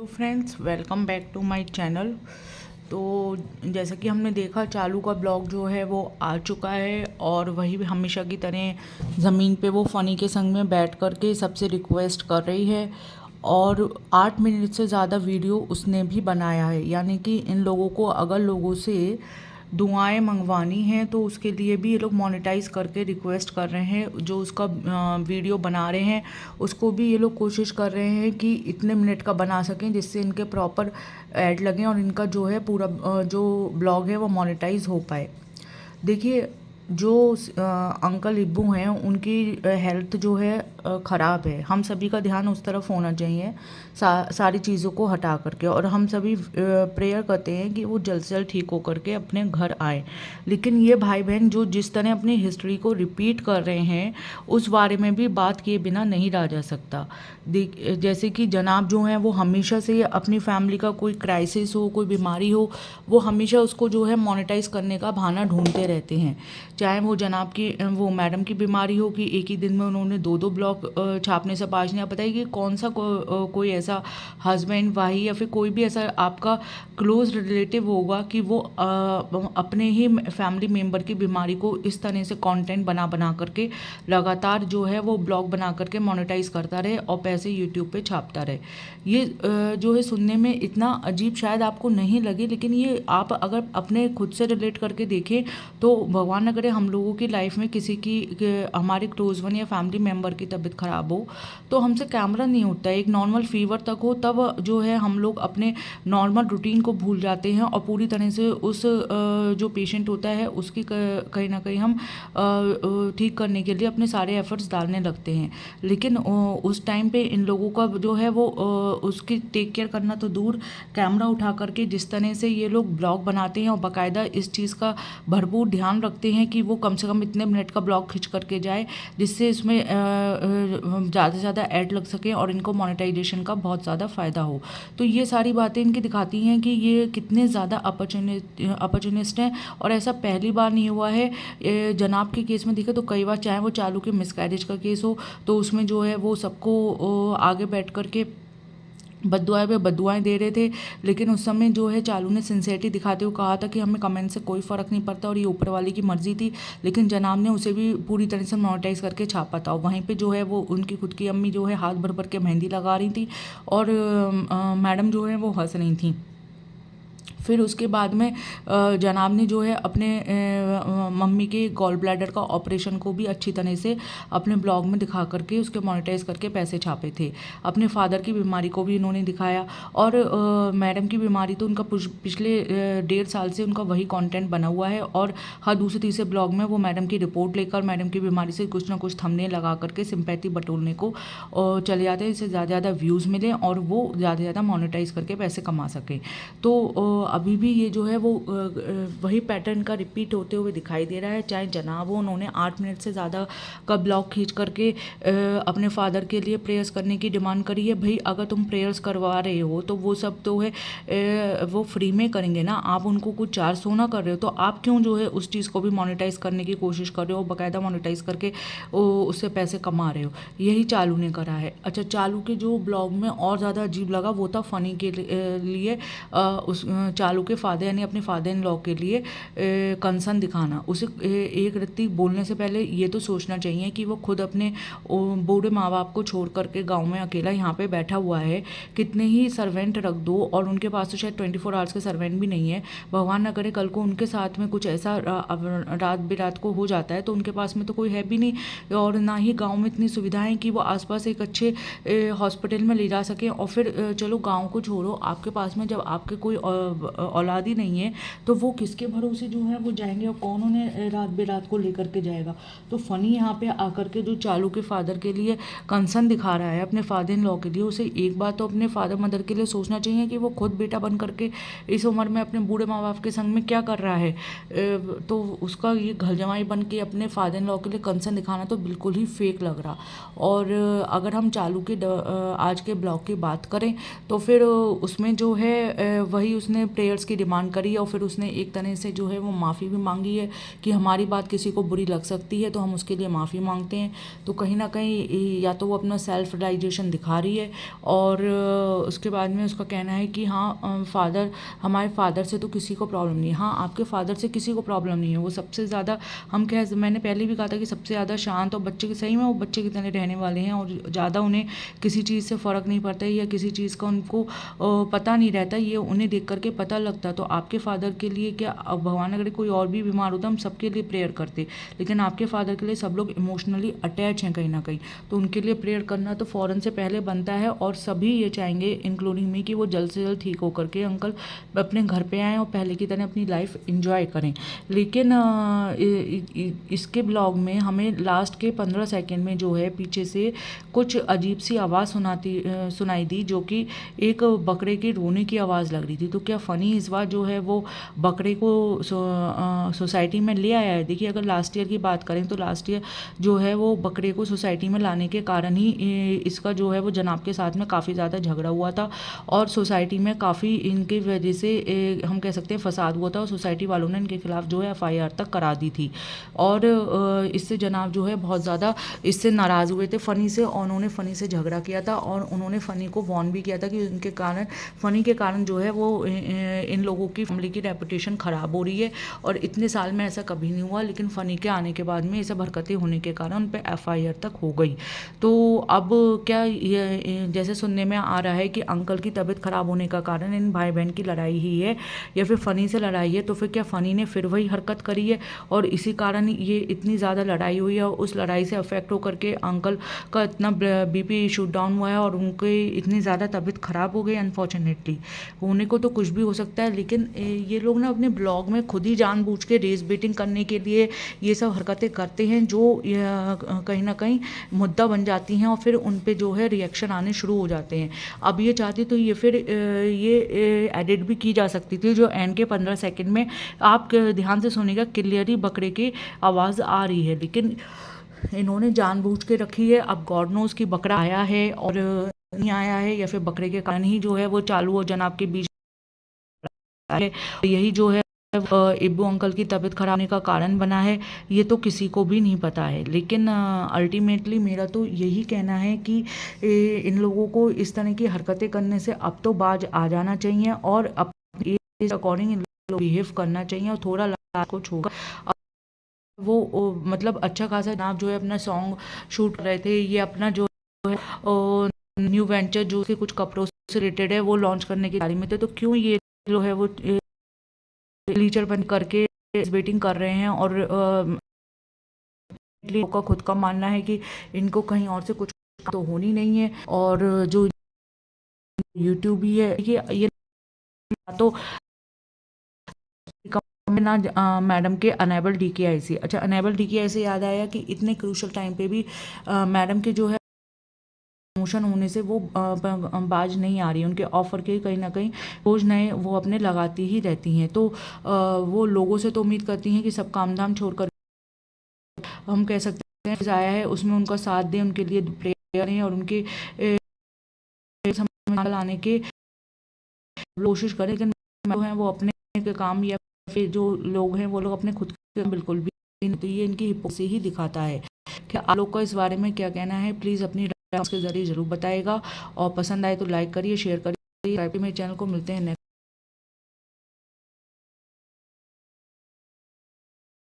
Friends, welcome back to my channel. तो जैसा कि हमने देखा, चालू का ब्लॉग जो है वो आ चुका है और वही हमेशा की तरह ज़मीन पे वो फ़नी के संग में बैठ कर के सबसे रिक्वेस्ट कर रही है और 8 मिनट से ज़्यादा वीडियो उसने भी बनाया है। यानी कि इन लोगों को अगर लोगों से दुआएं मंगवानी हैं तो उसके लिए भी ये लोग मोनेटाइज करके रिक्वेस्ट कर रहे हैं। जो उसका वीडियो बना रहे हैं उसको भी ये लोग कोशिश कर रहे हैं कि इतने मिनट का बना सकें जिससे इनके प्रॉपर ऐड लगें और इनका जो है पूरा जो ब्लॉग है वो मोनेटाइज हो पाए। देखिए, जो अंकल इब्बू हैं उनकी हेल्थ जो है ख़राब है। हम सभी का ध्यान उस तरफ होना चाहिए सारी चीज़ों को हटा करके, और हम सभी प्रेयर करते हैं कि वो जल्द से जल्द ठीक हो करके अपने घर आए। लेकिन ये भाई बहन जो जिस तरह अपनी हिस्ट्री को रिपीट कर रहे हैं उस बारे में भी बात किए बिना नहीं रहा जा सकता। जैसे कि जनाब जो हैं वो हमेशा से अपनी फैमिली का कोई क्राइसिस हो, कोई बीमारी हो, वो हमेशा उसको जो है मोनेटाइज करने का बहाना ढूंढते रहते हैं। चाहे वो जनाब की वो मैडम की बीमारी हो कि एक ही दिन में उन्होंने 2-2 ब्लॉग छापने से बाज नहीं। आप बताइए कि कौन सा कोई ऐसा हस्बैंड वाही या फिर कोई भी ऐसा आपका क्लोज रिलेटिव होगा कि वो अपने ही फैमिली मेम्बर की बीमारी को इस तरह से कंटेंट बना बना करके लगातार जो है वो ब्लॉग बना करके मोनेटाइज करता रहे और पैसे यूट्यूब पे छापता रहे। ये जो है सुनने में इतना अजीब शायद आपको नहीं लगे, लेकिन ये आप अगर अपने खुद से रिलेट करके देखें तो भगवान न करे हम लोगों की लाइफ में किसी की हमारे क्लोज वन या फैमिली मेम्बर की तबीयत ख़राब हो तो हमसे कैमरा नहीं उठता है। एक नॉर्मल फीवर तक हो तब जो है हम लोग अपने नॉर्मल रूटीन को भूल जाते हैं और पूरी तरह से उस जो पेशेंट होता है उसकी कहीं ना कहीं हम ठीक करने के लिए अपने सारे एफर्ट्स डालने लगते हैं। लेकिन उस टाइम पे इन लोगों का जो है वो उसकी टेक केयर करना तो दूर, कैमरा उठा करके जिस तरह से ये लोग ब्लॉग बनाते हैं और बाकायदा इस चीज़ का भरपूर ध्यान रखते हैं कि वो कम से कम इतने मिनट का ब्लॉग खिंच करके जाए जिससे इसमें ज़्यादा से ज़्यादा ऐड लग सके और इनको मोनेटाइजेशन का बहुत ज़्यादा फ़ायदा हो। तो ये सारी बातें इनकी दिखाती हैं कि ये कितने ज़्यादा अपॉर्चुनिस्ट हैं। और ऐसा पहली बार नहीं हुआ है। जनाब के केस में देखें तो कई बार, चाहे वो चालू के मिसकैरेज का केस हो तो उसमें जो है वो सबको आगे बैठ करके बद्दुआएं पे बद्दुआएं दे रहे थे। लेकिन उस समय जो है चालू ने सिंसेरिटी दिखाते हुए कहा था कि हमें कमेंट से कोई फ़र्क नहीं पड़ता और ये ऊपर वाले की मर्जी थी। लेकिन जनाब ने उसे भी पूरी तरह से मोनेटाइज करके छापा था। वहीं पे जो है वो उनकी खुद की अम्मी जो है हाथ भर भर के मेहंदी लगा रही थी और मैडम जो है वो हंस रही थी। फिर उसके बाद में जनाब ने जो है अपने मम्मी के गॉल ब्लैडर का ऑपरेशन को भी अच्छी तरह से अपने ब्लॉग में दिखा करके उसके मोनेटाइज करके पैसे छापे थे। अपने फादर की बीमारी को भी इन्होंने दिखाया और मैडम की बीमारी तो उनका पिछले 1.5 साल से उनका वही कंटेंट बना हुआ है और हर दूसरे तीसरे ब्लॉग में वो मैडम की रिपोर्ट लेकर मैडम की बीमारी से कुछ ना कुछ थंबनेल लगा करके सिंपैथी बटोरने को चले जाते हैं, इससे ज़्यादा ज़्यादा व्यूज़ मिलें और वो ज़्यादा से ज़्यादा मोनेटाइज करके पैसे कमा सकें। तो अभी भी ये जो है वो वही पैटर्न का रिपीट होते हुए दिखाई दे रहा है। चाहे जनाब हो, उन्होंने 8 मिनट से ज़्यादा का ब्लॉग खींच करके अपने फादर के लिए प्रेयर्स करने की डिमांड करी है। भाई अगर तुम प्रेयर्स करवा रहे हो तो वो सब तो है वो फ्री में करेंगे ना, आप उनको कुछ चार्ज सो ना कर रहे हो, तो आप क्यों जो है उस चीज़ को भी मोनेटाइज करने की कोशिश कर रहे हो, बाकायदा मोनेटाइज करके उससे पैसे कमा रहे हो। यही चालू ने करा है। अच्छा, चालू के जो ब्लॉग में और ज़्यादा अजीब लगा वो था फ़नी के लिए उस चालू के फादर यानी अपने फादर इन लॉ के लिए कंसर्न दिखाना। उसे एक रत्ती बोलने से पहले ये तो सोचना चाहिए कि वो खुद अपने बूढ़े माँ बाप को छोड़ करके गांव में अकेला यहाँ पे बैठा हुआ है। कितने ही सर्वेंट रख दो और उनके पास तो शायद 24 आवर्स के सर्वेंट भी नहीं है। भगवान न करे कल को उनके साथ में कुछ ऐसा रात बिरात को हो जाता है तो उनके पास में तो कोई है भी नहीं और ना ही गाँव में इतनी सुविधाएँ कि वो आसपास एक अच्छे हॉस्पिटल में ले जा सकें। और फिर चलो गाँव को छोड़ो, आपके पास में जब आपके कोई औलाद ही नहीं है तो वो किसके भरोसे जो है वो जाएंगे और कौन उन्हें रात बेरात को लेकर के जाएगा। तो फ़नी यहाँ पे आकर के जो चालू के फादर के लिए कंसर्न दिखा रहा है अपने फादर इन लॉ के लिए, उसे एक बात तो अपने फादर मदर के लिए सोचना चाहिए कि वो खुद बेटा बन करके इस उम्र में अपने बूढ़े माँ बाप के संग में क्या कर रहा है। तो उसका ये घर जमाई बन के अपने फादर इन लॉ के लिए कंसर्न दिखाना तो बिल्कुल ही फेक लग रहा। और अगर हम चालू के आज के ब्लॉग की बात करें तो फिर उसमें जो है वही उसने प्रेयर्स की डिमांड करी है और फिर उसने एक तरह से जो है वो माफ़ी भी मांगी है कि हमारी बात किसी को बुरी लग सकती है तो हम उसके लिए माफ़ी मांगते हैं। तो कहीं ना कहीं या तो वो अपना सेल्फ रियलाइजेशन दिखा रही है और उसके बाद में उसका कहना है कि हाँ फादर, हमारे फादर से तो किसी को प्रॉब्लम नहीं है। हाँ, आपके फादर से किसी को प्रॉब्लम नहीं है, वो सबसे ज़्यादा मैंने पहले भी कहा था कि सबसे ज़्यादा शांत और बच्चे के सही में वो बच्चे की तरह रहने वाले हैं और ज़्यादा उन्हें किसी चीज़ से फ़र्क नहीं पड़ता है या किसी चीज़ का उनको पता नहीं रहता, ये उन्हें देख करके पता लगता। तो आपके फादर के लिए क्या, भगवान अगर कोई और भी बीमार होता हम सबके लिए प्रेयर करते, लेकिन आपके फादर के लिए सब लोग इमोशनली अटैच हैं कहीं ना कहीं, तो उनके लिए प्रेयर करना तो फ़ौरन से पहले बनता है। और सभी ये चाहेंगे इंक्लूडिंग मी कि वो जल्द से जल्द ठीक होकर के अंकल अपने घर पे आएँ और पहले की तरह अपनी लाइफ इंजॉय करें। लेकिन इसके ब्लॉग में हमें लास्ट के 15 सेकंड में जो है पीछे से कुछ अजीब सी आवाज़ सुनाई दी, जो कि एक बकरे के रोने की आवाज़ लग रही थी। तो क्या फ़नी इस बार जो है वो बकरे को सोसाइटी में ले आया है। देखिए, अगर लास्ट ईयर की बात करें तो लास्ट ईयर जो है वो बकरे को सोसाइटी में लाने के कारण ही इसका जो है वो जनाब के साथ में काफ़ी ज़्यादा झगड़ा हुआ था और सोसाइटी में काफ़ी इनकी वजह से हम कह सकते हैं फसाद हुआ था और सोसाइटी वालों ने इनके खिलाफ जो है FIR तक करा दी थी। और इससे जनाब जो है बहुत ज़्यादा इससे नाराज़ हुए थे फ़नी से और उन्होंने फ़नी से झगड़ा किया था और उन्होंने फ़नी को वॉर्न भी किया था कि उनके कारण, फ़नी के कारण जो है वो इन लोगों की फैमिली की रेपुटेशन ख़राब हो रही है और इतने साल में ऐसा कभी नहीं हुआ, लेकिन फ़नी के आने के बाद में ये सब हरकतें होने के कारण उन पर FIR तक हो गई। तो अब क्या ये जैसे सुनने में आ रहा है कि अंकल की तबीयत ख़राब होने का कारण इन भाई बहन की लड़ाई ही है या फिर फ़नी से लड़ाई है, तो फिर क्या फ़नी ने फिर वही हरकत करी है और इसी कारण ये इतनी ज़्यादा लड़ाई हुई है और उस लड़ाई से अफेक्ट होकर के अंकल का इतना BP शूट डाउन हुआ है और उनकी इतनी ज़्यादा तबीयत ख़राब हो गई। अनफॉर्चुनेटली होने को तो कुछ भी हो सकता है, लेकिन ये लोग ना अपने ब्लॉग में खुद ही जानबूझ के रेस बेटिंग करने के लिए ये सब हरकतें करते हैं जो कहीं ना कहीं मुद्दा बन जाती हैं और फिर उन पे जो है रिएक्शन आने शुरू हो जाते हैं। अब ये चाहती तो ये फिर ये एडिट भी की जा सकती थी, जो एंड के 15 सेकंड में आप ध्यान से सुनिएगा क्लियरली बकरे की आवाज़ आ रही है, लेकिन इन्होंने जानबूझ के रखी है। अब गॉड नोज कि बकरा आया है और नहीं आया है या फिर बकरे के कारण ही जो है वो चालू और जनाब के बीच है, यही जो है इब्बू अंकल की तबीयत खराब होने का कारण बना है, ये तो किसी को भी नहीं पता है। लेकिन अल्टीमेटली मेरा तो यही कहना है कि इन लोगों को इस तरह की हरकतें करने से अब तो बाज आ जाना चाहिए और अपने एज अकॉर्डिंग इन लोग बिहेव करना चाहिए और थोड़ा लास्ट को छोड़कर वो मतलब अच्छा खासा जनाब जो है अपना सॉन्ग शूट कर रहे थे, ये अपना जो है न्यू वेंचर जो कि कुछ कपड़ों से रिलेटेड है वो लॉन्च करने की तैयारी में थे, तो क्यों ये जो है वो लीचर बन करके वेटिंग कर रहे हैं। और का खुद का मानना है कि इनको कहीं और से कुछ तो होनी नहीं है और जो यूट्यूब ही है ये तो ना मैडम के अनेबल DKIC, अच्छा अनेबल DKIC से याद आया कि इतने क्रूशल टाइम पे भी मैडम के जो है प्रमोशन होने से वो बाज नहीं आ रही है, उनके ऑफर के कहीं ना कहीं रोज नए वो अपने लगाती ही रहती हैं। तो वो लोगों से तो उम्मीद करती हैं कि सब काम धाम छोड़ कर हम कह सकते हैं आया है उसमें उनका साथ दें, उनके लिए प्रेयर हैं और उनके लाने के कोशिश करें, लेकिन जो है वो अपने काम या फिर जो लोग हैं वो लोग अपने खुद के बिल्कुल भी नहीं, तो ये इनकी हिपोक्रेसी ही दिखाता है। क्या आप लोग का इस बारे में क्या कहना है, प्लीज़ अपनी राय के जरिए ज़रूर बताइएगा और पसंद आए तो लाइक करिए, शेयर करिए, मेरे चैनल को। मिलते हैं नेक्स्ट